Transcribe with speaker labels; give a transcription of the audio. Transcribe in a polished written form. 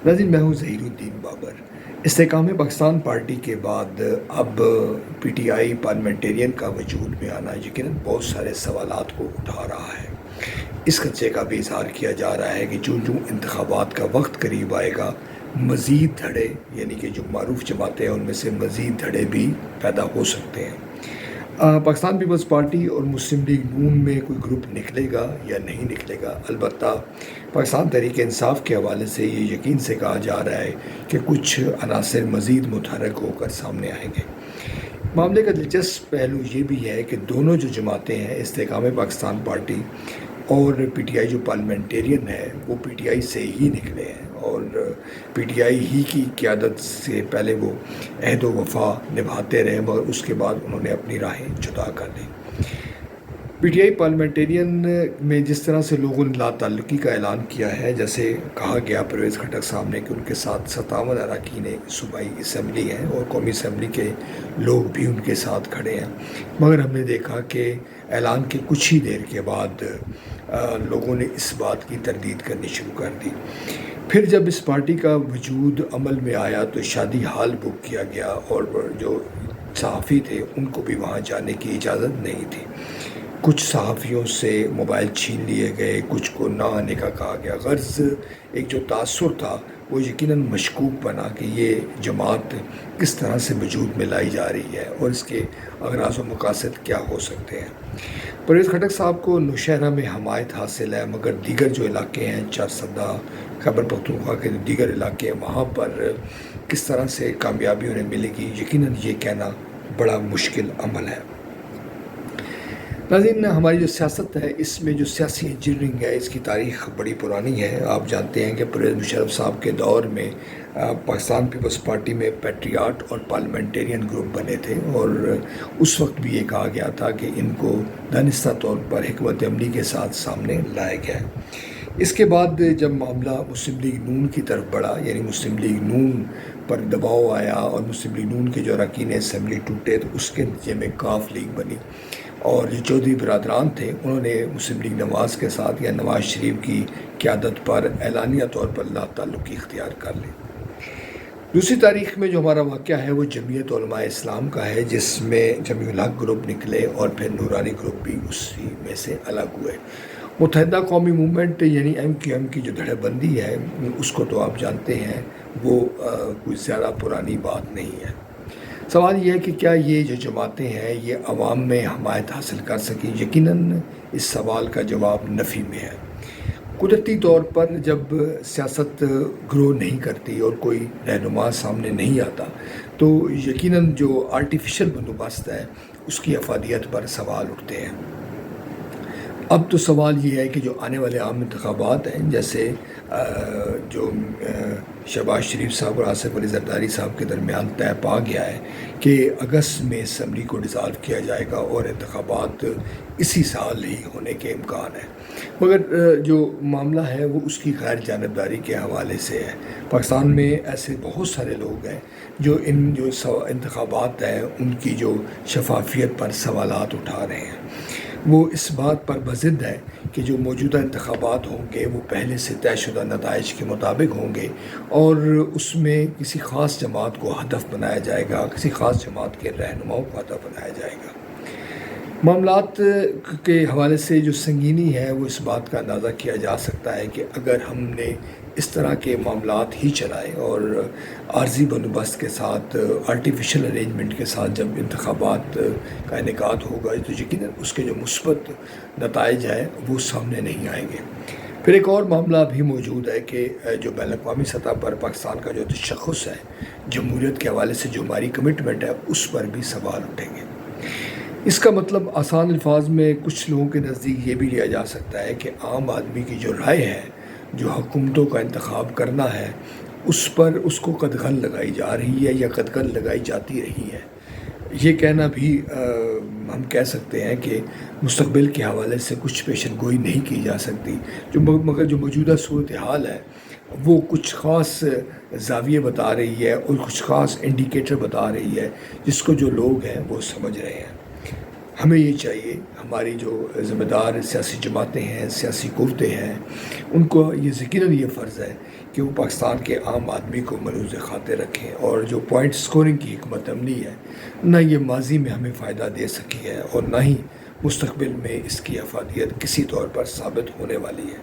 Speaker 1: ناظرین، میں ہوں ظہیر الدین بابر۔ استحکام پاکستان پارٹی کے بعد اب پی ٹی آئی پارلیمنٹیرین کا وجود میں آنا یقیناً بہت سارے سوالات کو اٹھا رہا ہے۔ اس خدشے کا بھی اظہار کیا جا رہا ہے کہ جو انتخابات کا وقت قریب آئے گا، مزید دھڑے، یعنی کہ جو معروف جماعتیں ہیں ان میں سے مزید دھڑے بھی پیدا ہو سکتے ہیں۔ پاکستان پیپلز پارٹی اور مسلم لیگ نون میں کوئی گروپ نکلے گا یا نہیں نکلے گا؟ البتہ پاکستان تحریک انصاف کے حوالے سے یہ یقین سے کہا جا رہا ہے کہ کچھ عناصر مزید متحرک ہو کر سامنے آئیں گے۔ معاملے کا دلچسپ پہلو یہ بھی ہے کہ دونوں جو جماعتیں ہیں، استحکام پاکستان پارٹی اور پی ٹی آئی جو پارلیمنٹیرین ہے، وہ پی ٹی آئی سے ہی نکلے ہیں اور پی ٹی آئی ہی کی قیادت سے پہلے وہ عہد و وفا نبھاتے رہے، مگر اس کے بعد انہوں نے اپنی راہیں جدا کر لیں۔ پی ٹی آئی پارلیمنٹیرین میں جس طرح سے لوگوں نے لا تعلقی کا اعلان کیا ہے، جیسے کہا گیا پرویز خٹک صاحب نے کہ ان کے ساتھ 57 اراکین صوبائی اسمبلی ہیں اور قومی اسمبلی کے لوگ بھی ان کے ساتھ کھڑے ہیں، مگر ہم نے دیکھا کہ اعلان کے کچھ ہی دیر کے بعد لوگوں نے اس بات کی تردید کرنی شروع کر دی۔ پھر جب اس پارٹی کا وجود عمل میں آیا تو شادی ہال بک کیا گیا اور جو صحافی تھے ان کو بھی وہاں جانے کی اجازت نہیں تھی۔ کچھ صحافیوں سے موبائل چھین لیے گئے، کچھ کو نہ آنے کا کہا گیا۔ غرض ایک جو تاثر تھا وہ یقیناً مشکوک بنا کہ یہ جماعت کس طرح سے وجود میں لائی جا رہی ہے اور اس کے اغراض و مقاصد کیا ہو سکتے ہیں۔ پرویز خٹک صاحب کو نوشہرہ میں حمایت حاصل ہے، مگر دیگر جو علاقے ہیں، چارسدہ، خیبر پختونخوا کے دیگر علاقے، وہاں پر کس طرح سے کامیابی انہیں ملے گی، یقیناً یہ کہنا بڑا مشکل عمل ہے۔ ناظرین، ہماری جو سیاست ہے اس میں جو سیاسی انجینئرنگ ہے اس کی تاریخ بڑی پرانی ہے۔ آپ جانتے ہیں کہ پرویز مشرف صاحب کے دور میں پاکستان پیپلز پارٹی میں پیٹریاٹ اور پارلیمنٹیرین گروپ بنے تھے اور اس وقت بھی یہ کہا گیا تھا کہ ان کو دانستہ طور پر حکمت عملی کے ساتھ سامنے لایا گیا ہے۔ اس کے بعد جب معاملہ مسلم لیگ نون کی طرف بڑھا، یعنی مسلم لیگ نون پر دباؤ آیا اور مسلم لیگ نون کے جو اراکین اسمبلی ٹوٹے تو اس کے نتیجے میں کاف لیگ بنی اور جو چودھری برادران تھے انہوں نے مسلم لیگ نواز کے ساتھ یا نواز شریف کی قیادت پر اعلانیہ طور پر لا تعلقی اختیار کر لی۔ دوسری تاریخ میں جو ہمارا واقعہ ہے وہ جمعیت علماء اسلام کا ہے، جس میں جمیع الحق گروپ نکلے اور پھر نورانی گروپ بھی اسی میں سے الگ ہوئے۔ متحدہ قومی موومنٹ یعنی ایم کیو ایم کی جو دھڑے بندی ہے اس کو تو آپ جانتے ہیں، وہ کوئی زیادہ پرانی بات نہیں ہے۔ سوال یہ ہے کہ کیا یہ جو جماعتیں ہیں یہ عوام میں حمایت حاصل کر سکیں؟ یقیناً اس سوال کا جواب نفی میں ہے۔ قدرتی طور پر جب سیاست گرو نہیں کرتی اور کوئی رہنما سامنے نہیں آتا تو یقیناً جو آرٹیفیشل بندوبست ہے اس کی افادیت پر سوال اٹھتے ہیں۔ اب تو سوال یہ ہے کہ جو آنے والے عام انتخابات ہیں، جیسے جو شہباز شریف صاحب اور آصف علی زرداری صاحب کے درمیان طے پا گیا ہے کہ اگست میں اسمبلی کو ڈیزالو کیا جائے گا اور انتخابات اسی سال ہی ہونے کے امکان ہیں، مگر جو معاملہ ہے وہ اس کی غیر جانبداری کے حوالے سے ہے۔ پاکستان میں ایسے بہت سارے لوگ ہیں جو انتخابات ہیں ان کی جو شفافیت پر سوالات اٹھا رہے ہیں۔ وہ اس بات پر بضد ہے کہ جو موجودہ انتخابات ہوں گے وہ پہلے سے طے شدہ نتائج کے مطابق ہوں گے اور اس میں کسی خاص جماعت کو ہدف بنایا جائے گا، کسی خاص جماعت کے رہنماؤں کو ہدف بنایا جائے گا۔ معاملات کے حوالے سے جو سنگینی ہے وہ اس بات کا اندازہ کیا جا سکتا ہے کہ اگر ہم نے اس طرح کے معاملات ہی چلائے اور عارضی بندوبست کے ساتھ، آرٹیفیشل ارینجمنٹ کے ساتھ جب انتخابات کا انعقاد ہوگا تو یقیناً اس کے جو مثبت نتائج ہیں وہ سامنے نہیں آئیں گے۔ پھر ایک اور معاملہ بھی موجود ہے کہ جو بین الاقوامی سطح پر پاکستان کا جو تشخص ہے جمہوریت کے حوالے سے، جو ہماری کمٹمنٹ ہے، اس پر بھی سوال اٹھیں گے۔ اس کا مطلب آسان الفاظ میں کچھ لوگوں کے نزدیک یہ بھی لیا جا سکتا ہے کہ عام آدمی کی جو رائے ہے، جو حکومتوں کا انتخاب کرنا ہے، اس پر اس کو قدغن لگائی جا رہی ہے یا قدغن لگائی جاتی رہی ہے۔ یہ کہنا بھی ہم کہہ سکتے ہیں کہ مستقبل کے حوالے سے کچھ پیشن گوئی نہیں کی جا سکتی، مگر جو موجودہ صورتحال ہے وہ کچھ خاص زاویے بتا رہی ہے اور کچھ خاص انڈیکیٹر بتا رہی ہے جس کو جو لوگ ہیں وہ سمجھ رہے ہیں۔ ہمیں یہ چاہیے، ہماری جو ذمہ دار سیاسی جماعتیں ہیں، سیاسی قوتیں ہیں، ان کو یہ یقیناً یہ فرض ہے کہ وہ پاکستان کے عام آدمی کو ملحوظ خاطر رکھیں، اور جو پوائنٹ سکورنگ کی حکمت عملی ہے، نہ یہ ماضی میں ہمیں فائدہ دے سکی ہے اور نہ ہی مستقبل میں اس کی افادیت کسی طور پر ثابت ہونے والی ہے۔